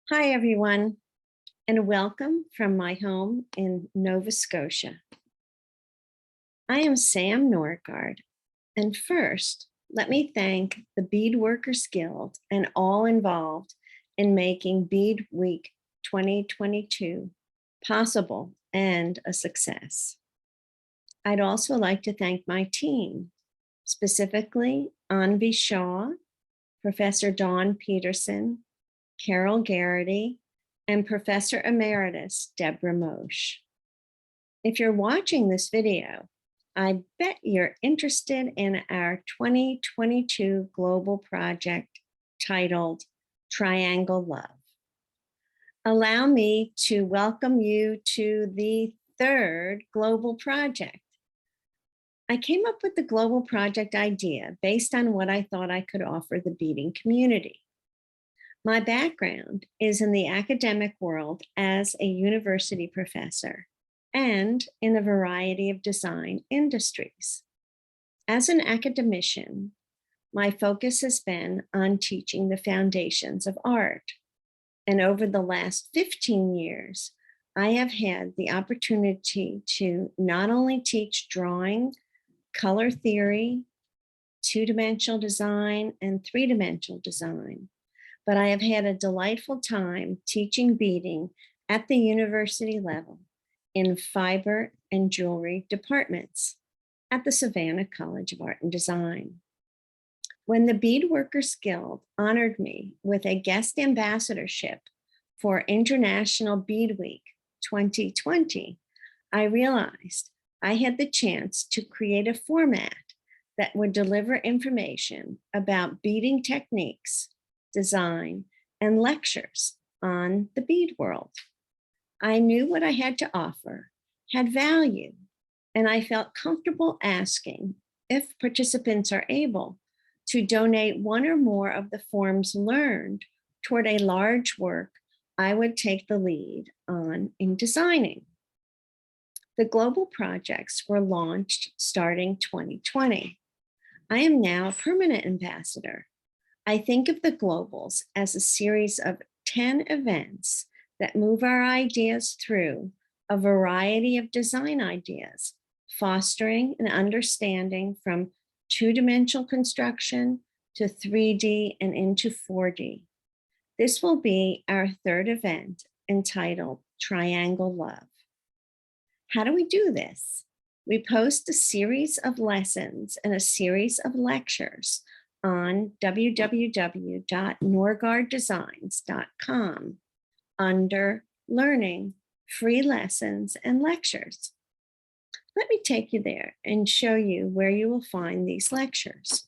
Hi, everyone, and welcome from my home in Nova Scotia. I am Sam Norgard, and first, let me thank the Beadworkers Guild and all involved in making Bead Week 2022 possible and a success. I'd also like to thank my team, specifically Anvi Shaw, Professor Dawn Peterson, Carol Garrity, and Professor Emeritus Deborah Moshe. If you're watching this video, I bet you're interested in our 2022 global project titled Triangle Love. Allow me to welcome you to the third global project. I came up with the global project idea based on what I thought I could offer the beading community. My background is in the academic world as a university professor and in a variety of design industries. As an academician, my focus has been on teaching the foundations of art. And over the last 15 years, I have had the opportunity to not only teach drawing, color theory, two-dimensional design, and three-dimensional design, but I have had a delightful time teaching beading at the university level in fiber and jewelry departments at the Savannah College of Art and Design. When the Beadworkers Guild honored me with a guest ambassadorship for International Bead Week 2020, I realized I had the chance to create a format that would deliver information about beading techniques, design, and lectures on the bead world. I knew what I had to offer had value, and I felt comfortable asking if participants are able to donate one or more of the forms learned toward a large work I would take the lead on in designing. The global projects were launched starting 2020. I am now a permanent ambassador. I think of the Globals as a series of 10 events that move our ideas through a variety of design ideas, fostering an understanding from two-dimensional construction to 3D and into 4D. This will be our third event entitled Triangle Love. How do we do this? We post a series of lessons and a series of lectures on www.norgarddesigns.com under Learning, Free Lessons and Lectures. Let me take you there and show you where you will find these lectures.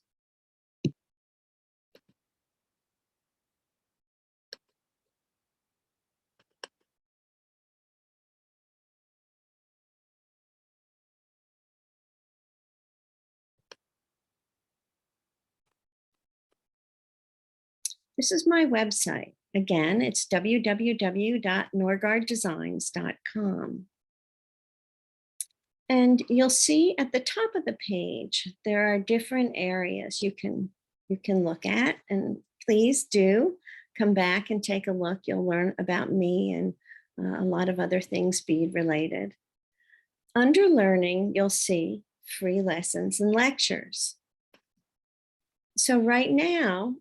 This is my website. Again, it's www.norgarddesigns.com. And you'll see at the top of the page, there are different areas you can look at, and please do come back and take a look. You'll learn about me and a lot of other things bead related. Under Learning, you'll see free lessons and lectures. So right now,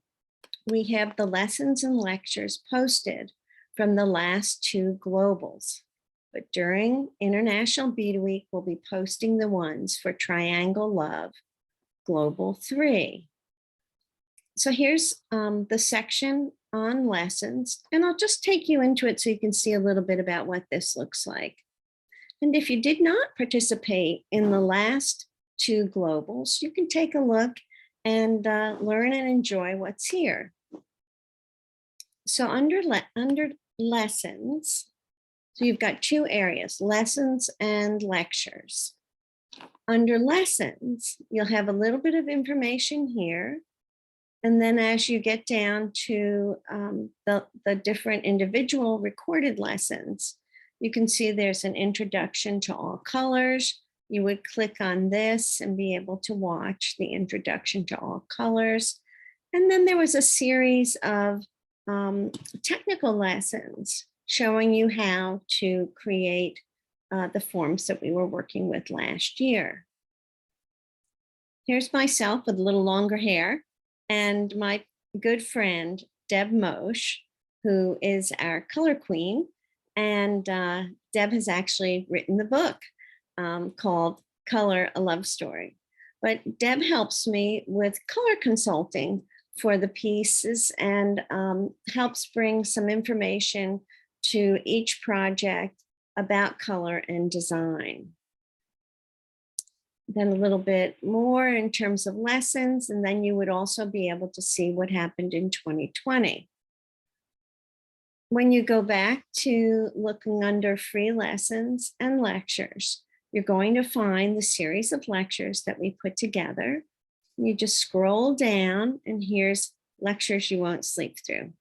we have the lessons and lectures posted from the last two globals. But during International Bead Week, we'll be posting the ones for Triangle Love Global 3. So here's the section on lessons, and I'll just take you into it so you can see a little bit about what this looks like. And if you did not participate in the last two globals, you can take a look and learn and enjoy what's here. So under lessons, so you've got two areas, lessons and lectures. Under lessons, you'll have a little bit of information here. And then as you get down to the different individual recorded lessons, you can see there's an introduction to all colors. You would click on this and be able to watch the introduction to all colors. And then there was a series of technical lessons showing you how to create the forms that we were working with last year. Here's myself with a little longer hair and my good friend, Deb Mosh, who is our color queen. And Deb has actually written the book called Color, a Love Story. But Deb helps me with color consulting for the pieces and helps bring some information to each project about color and design. Then a little bit more in terms of lessons, and then you would also be able to see what happened in 2020. When you go back to looking under free lessons and lectures, you're going to find the series of lectures that we put together. You just scroll down and here's lectures you won't sleep through.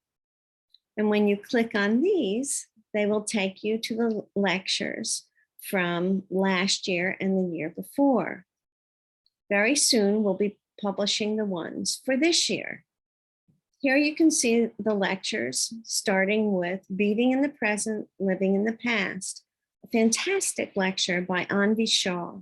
And when you click on these, they will take you to the lectures from last year and the year before. Very soon, we'll be publishing the ones for this year. Here you can see the lectures, starting with Beating in the Present, Living in the Past, a fantastic lecture by Anvi Shaw.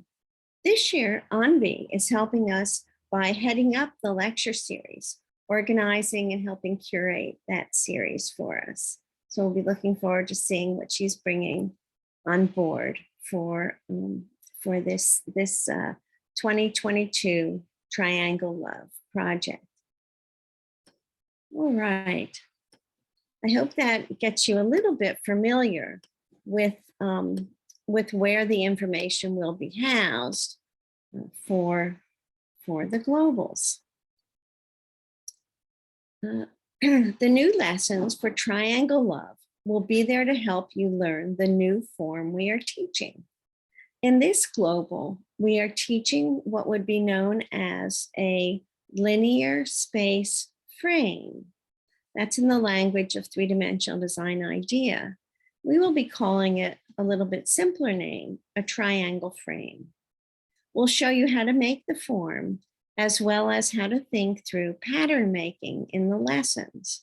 This year, Anvi is helping us by heading up the lecture series, organizing and helping curate that series for us. So we'll be looking forward to seeing what she's bringing on board for this 2022 Triangle Love project. All right. I hope that gets you a little bit familiar with where the information will be housed for the globals. The new lessons for Triangle Love will be there to help you learn the new form we are teaching. In this global, we are teaching what would be known as a linear space frame. That's in the language of three-dimensional design idea. We will be calling it a little bit simpler name, a triangle frame. We'll show you how to make the form, as well as how to think through pattern making in the lessons.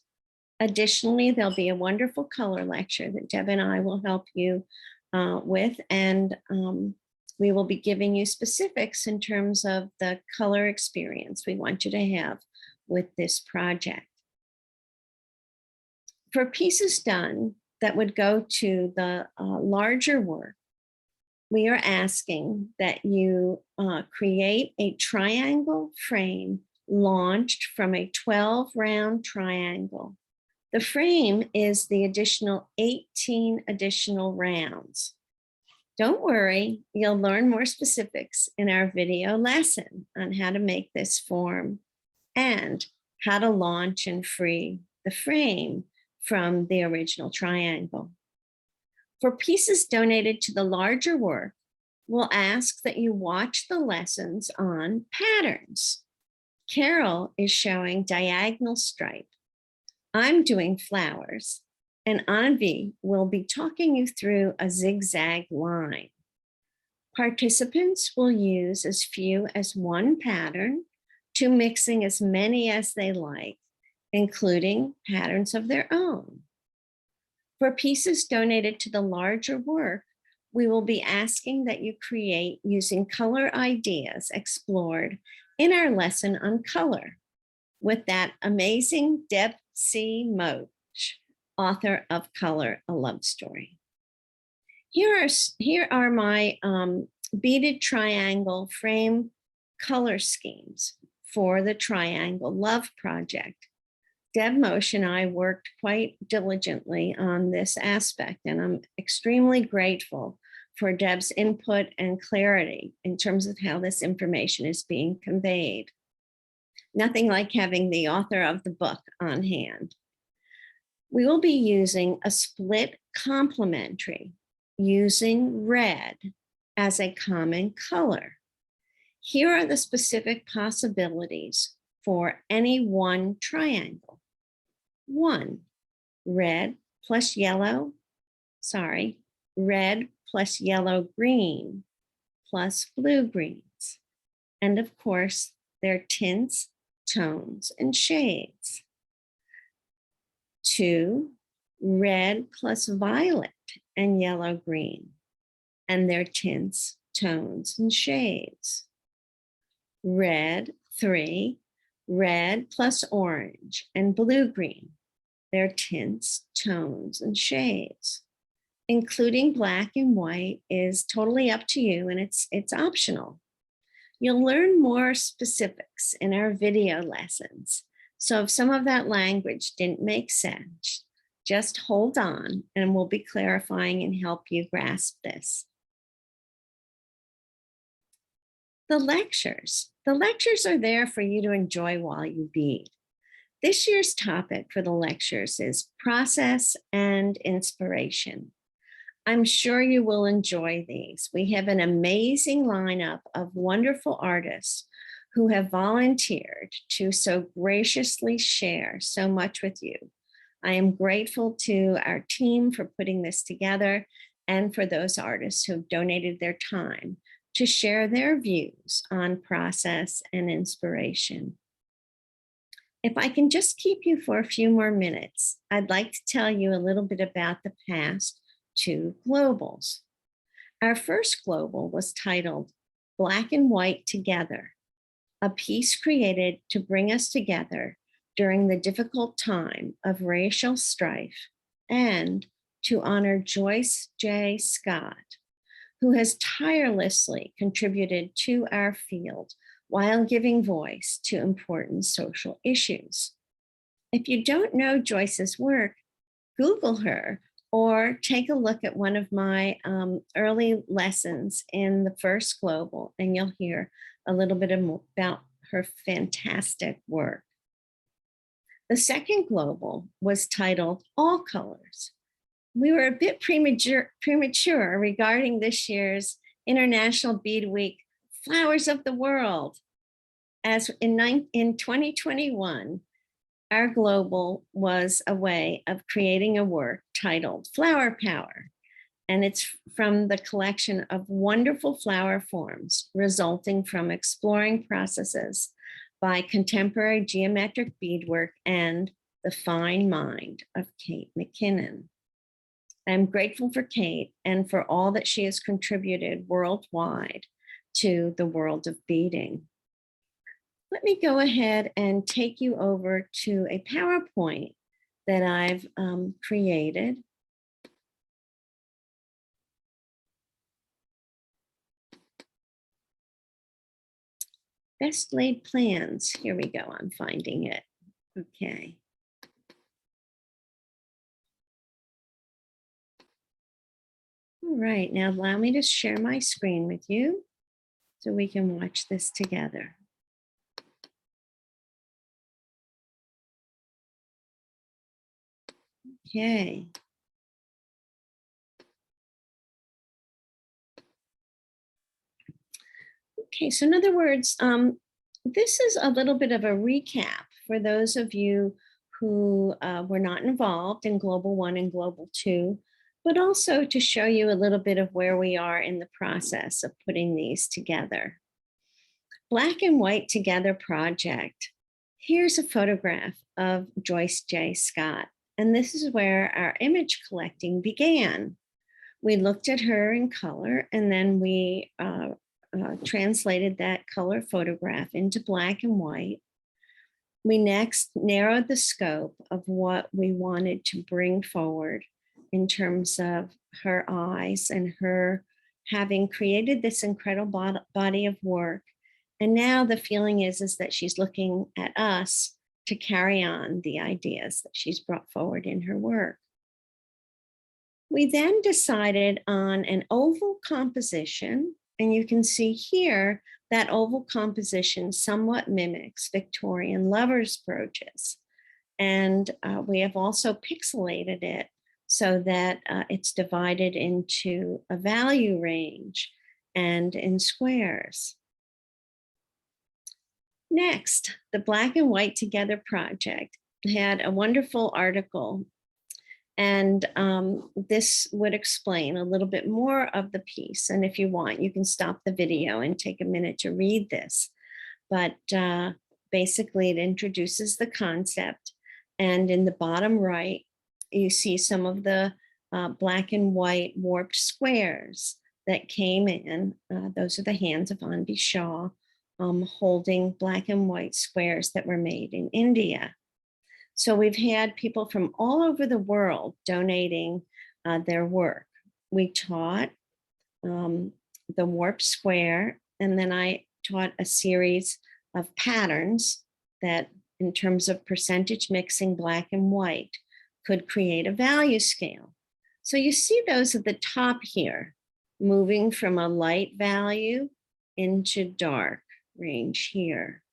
Additionally, there'll be a wonderful color lecture that Deb and I will help you with, and we will be giving you specifics in terms of the color experience we want you to have with this project. For pieces done that would go to the larger work, we are asking that you create a triangle frame launched from a 12-round triangle. The frame is the additional 18 additional rounds. Don't worry, you'll learn more specifics in our video lesson on how to make this form and how to launch and free the frame from the original triangle. For pieces donated to the larger work, we'll ask that you watch the lessons on patterns. Carol is showing diagonal stripe. I'm doing flowers, and Anvi will be talking you through a zigzag line. Participants will use as few as one pattern to mixing as many as they like, including patterns of their own. For pieces donated to the larger work, we will be asking that you create using color ideas explored in our lesson on color with that amazing Deb C. Mosh, author of Color, a Love Story. Here are my beaded triangle frame color schemes for the Triangle Love project. Deb Mosh and I worked quite diligently on this aspect, and I'm extremely grateful for Deb's input and clarity in terms of how this information is being conveyed. Nothing like having the author of the book on hand. We will be using a split complementary using red as a common color. Here are the specific possibilities for any one triangle. 1, red plus yellow green plus blue greens. And of course, their tints, tones, and shades. 2, red plus violet and yellow green, and their tints, tones, and shades. Red, 3, red plus orange and blue-green, their tints, tones, and shades. Including black and white is totally up to you, and it's optional. You'll learn more specifics in our video lessons. So if some of that language didn't make sense, just hold on and we'll be clarifying and help you grasp this. The lectures. The lectures are there for you to enjoy while you bead. This year's topic for the lectures is process and inspiration. I'm sure you will enjoy these. We have an amazing lineup of wonderful artists who have volunteered to so graciously share so much with you. I am grateful to our team for putting this together and for those artists who've donated their time to share their views on process and inspiration. If I can just keep you for a few more minutes, I'd like to tell you a little bit about the past 2 globals. Our first global was titled Black and White Together, a piece created to bring us together during the difficult time of racial strife and to honor Joyce J. Scott, who has tirelessly contributed to our field while giving voice to important social issues. If you don't know Joyce's work, Google her or take a look at one of my early lessons in the first global, and you'll hear a little bit about her fantastic work. The second global was titled All Colors. We were a bit premature regarding this year's International Bead Week, Flowers of the World. As in 2021, our global was a way of creating a work titled Flower Power, and it's from the collection of wonderful flower forms resulting from exploring processes by contemporary geometric beadwork and the fine mind of Kate McKinnon. I'm grateful for Kate and for all that she has contributed worldwide to the world of beading. Let me go ahead and take you over to a PowerPoint that I've created. Best laid plans. Here we go. I'm finding it. Okay. All right. Now allow me to share my screen with you so we can watch this together. Okay. Okay, so in other words, this is a little bit of a recap for those of you who were not involved in Global 1 and Global 2, but also to show you a little bit of where we are in the process of putting these together. Black and White Together project. Here's a photograph of Joyce J. Scott, and this is where our image collecting began. We looked at her in color, and then we translated that color photograph into black and white. We next narrowed the scope of what we wanted to bring forward in terms of her eyes and her having created this incredible body of work. And now the feeling is that she's looking at us to carry on the ideas that she's brought forward in her work. We then decided on an oval composition, and you can see here that oval composition somewhat mimics Victorian lovers' brooches. And we have also pixelated it so that it's divided into a value range and in squares. Next, the Black and White Together project had a wonderful article, and this would explain a little bit more of the piece. And if you want, you can stop the video and take a minute to read this. But basically, it introduces the concept And in the bottom right, you see some of the black and white warped squares that came in. Those are the hands of Anvi Shah holding black and white squares that were made in India. So we've had people from all over the world donating their work. We taught the warped square, and then I taught a series of patterns that, in terms of percentage mixing black and white, could create a value scale. So you see those at the top here, moving from a light value into dark range here.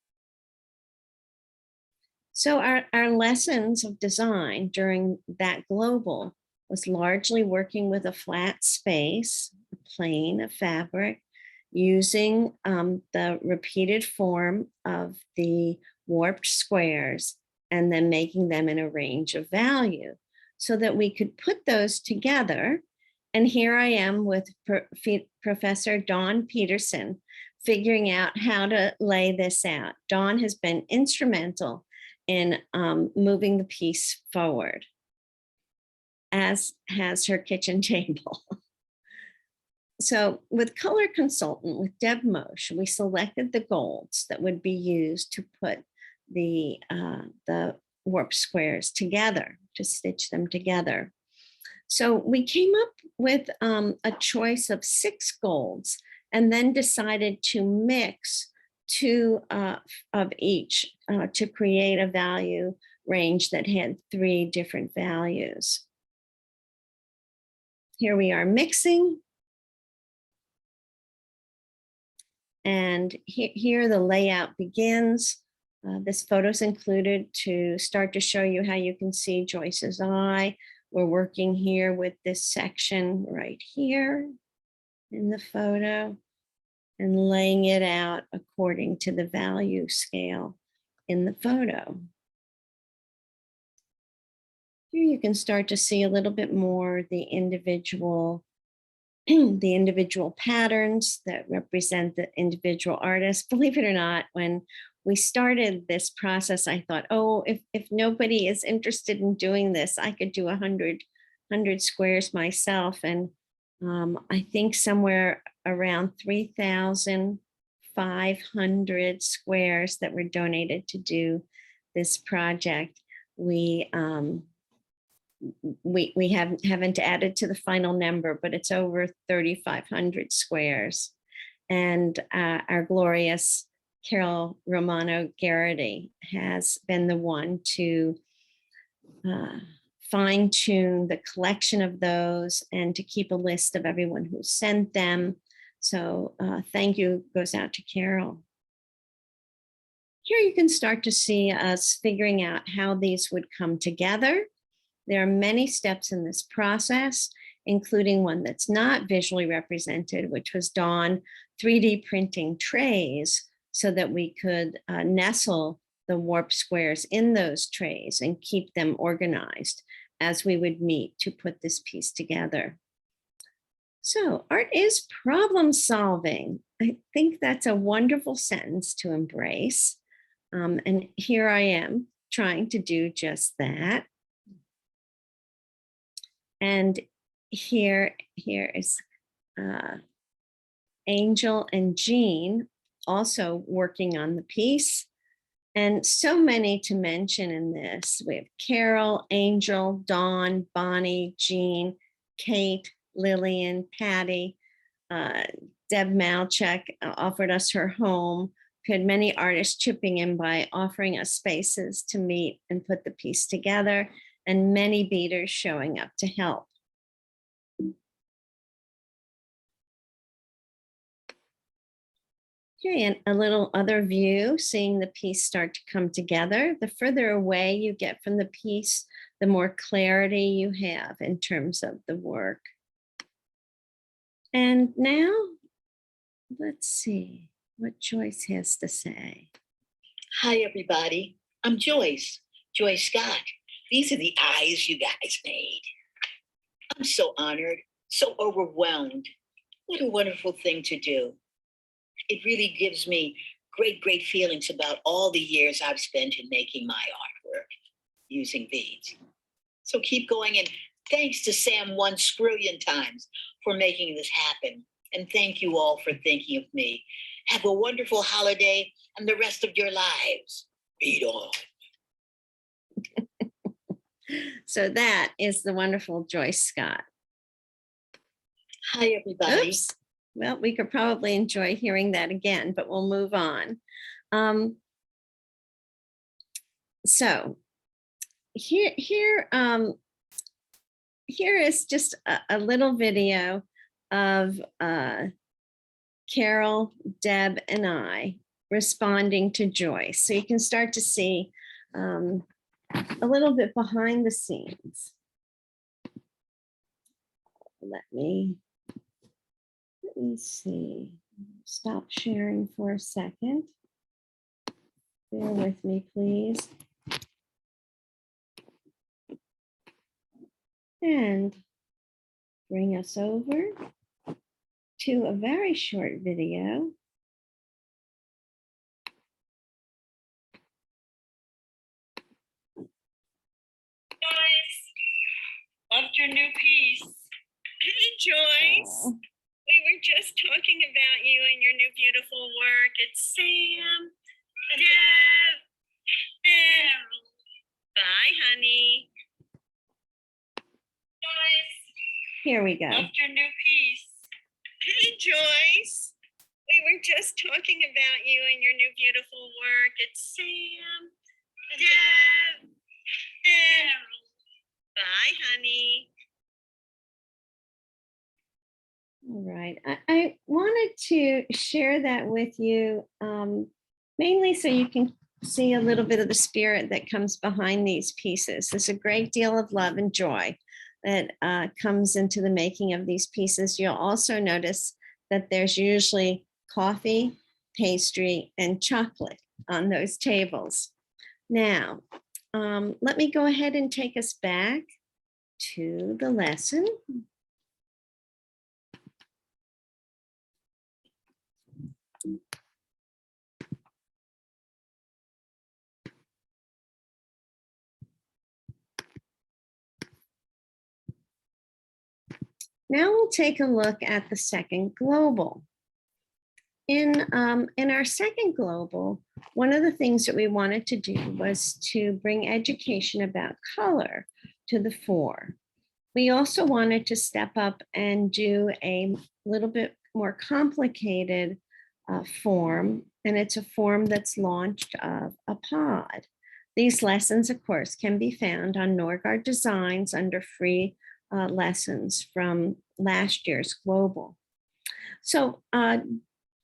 So our lessons of design during that global was largely working with a flat space, a plane of fabric, using the repeated form of the warped squares and then making them in a range of value so that we could put those together. And here I am with Professor Dawn Peterson figuring out how to lay this out. Dawn has been instrumental in moving the piece forward, as has her kitchen table. So with Color Consultant, with Deb Moshe, we selected the golds that would be used to put the warp squares together, to stitch them together. So we came up with a choice of 6 golds and then decided to mix 2 of each to create a value range that had 3 different values. Here we are mixing. And here the layout begins. This photo is included to start to show you how you can see Joyce's eye. We're working here with this section right here in the photo and laying it out according to the value scale in the photo. Here you can start to see a little bit more the individual patterns that represent the individual artists. Believe it or not, when we started this process, I thought, oh, if nobody is interested in doing this, I could do 100 squares myself. And I think somewhere around 3,500 squares that were donated to do this project. We haven't added to the final number, but it's over 3,500 squares. And our glorious Carol Romano Garrity has been the one to fine tune the collection of those and to keep a list of everyone who sent them. So thank you goes out to Carol. Here you can start to see us figuring out how these would come together. There are many steps in this process, including one that's not visually represented, which was Dawn 3D printing trays so that we could nestle the warp squares in those trays and keep them organized as we would meet to put this piece together. So art is problem solving. I think that's a wonderful sentence to embrace. And here I am trying to do just that. And here is Angel and Jean also working on the piece. And so many to mention in this. We have Carol, Angel, Dawn, Bonnie, Jean, Kate, Lillian, Patty, Deb Malchek offered us her home. We had many artists chipping in by offering us spaces to meet and put the piece together, and many beaders showing up to help. Okay, and a little other view, seeing the piece start to come together. The further away you get from the piece, the more clarity you have in terms of the work. And now, let's see what Joyce has to say. Hi, everybody. I'm Joyce Scott. These are the eyes you guys made. I'm so honored, so overwhelmed. What a wonderful thing to do. It really gives me great feelings about all the years I've spent in making my artwork. using beads. So keep going, and thanks to Sam one scrillion times for making this happen. And thank you all for thinking of me. Have a wonderful holiday and the rest of your lives. Beat on. So that is the wonderful Joyce Scott. Hi, everybody. Oops. Well, we could probably enjoy hearing that again, but we'll move on. So here is just a little video of Carol, Deb, and I responding to Joyce. So you can start to see a little bit behind the scenes. Let me see. Stop sharing for a second. Bear with me, please. And bring us over to a very short video. Joyce, loved your new piece. Hey, Joyce. Oh, We were just talking about you and your new beautiful work. It's Sam, Deb, and bye, honey. Joyce, here we go. loved your new piece. Hey, Joyce. We were just talking about you and your new beautiful work. It's Sam, Deb, and bye, honey. All right. I wanted to share that with you, mainly so you can see a little bit of the spirit that comes behind these pieces. There's a great deal of love and joy that comes into the making of these pieces. You'll also notice that there's usually coffee, pastry, and chocolate on those tables. Now, let me go ahead and take us back to the lesson. Now we'll take a look at the second global. In our second global, one of the things that we wanted to do was to bring education about color to the fore. We also wanted to step up and do a little bit more complicated form, and it's a form that's launched of a pod. These lessons, of course, can be found on Norgard Designs under free lessons from last year's global. So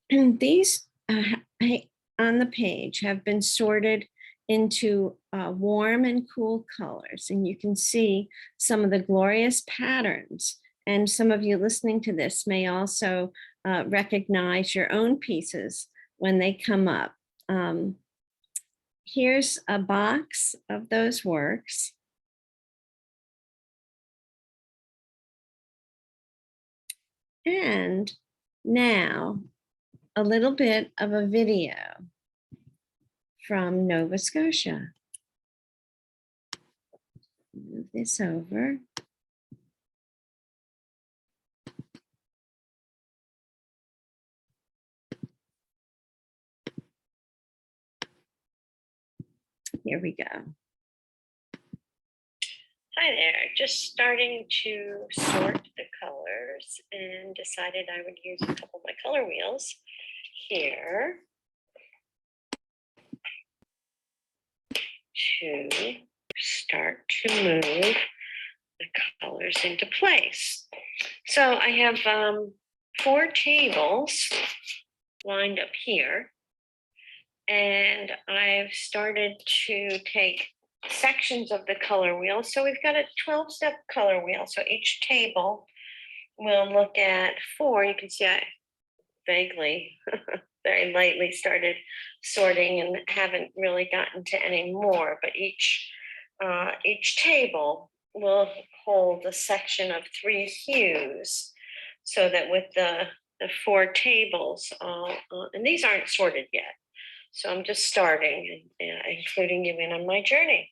these on the page have been sorted into warm and cool colors, and you can see some of the glorious patterns. And some of you listening to this may also recognize your own pieces when they come up. Here's a box of those works. And now a little bit of a video from Nova Scotia. Move this over. Here we go. Hi there, just starting to sort the colors and decided I would use a couple of my color wheels here to start to move the colors into place. So I have 4 tables lined up here, and I've started to take sections of the color wheel. So we've got a 12-step color wheel. So each table will look at 4. You can see I vaguely, very lightly started sorting and haven't really gotten to any more, but each table will hold a section of 3 hues, so that with the 4 tables, and these aren't sorted yet. So I'm just starting and including you in on my journey.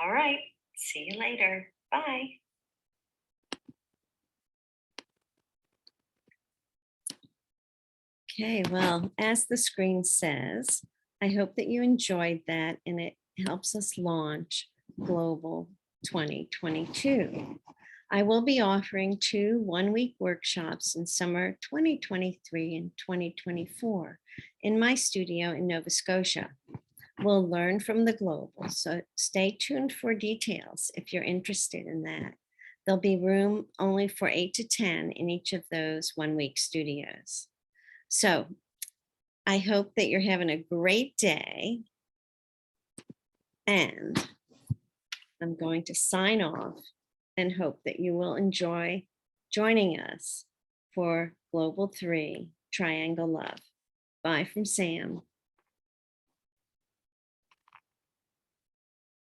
All right, see you later. Bye. Okay, well, as the screen says, I hope that you enjoyed that and it helps us launch Global 2022. I will be offering 2 one-week workshops in summer 2023 and 2024 in my studio in Nova Scotia. We'll learn from the global, so stay tuned for details if you're interested in that. There'll be room only for 8 to 10 in each of those one-week studios. So I hope that you're having a great day. And I'm going to sign off and hope that you will enjoy joining us for Global 3 Triangle Love. Bye from Sam.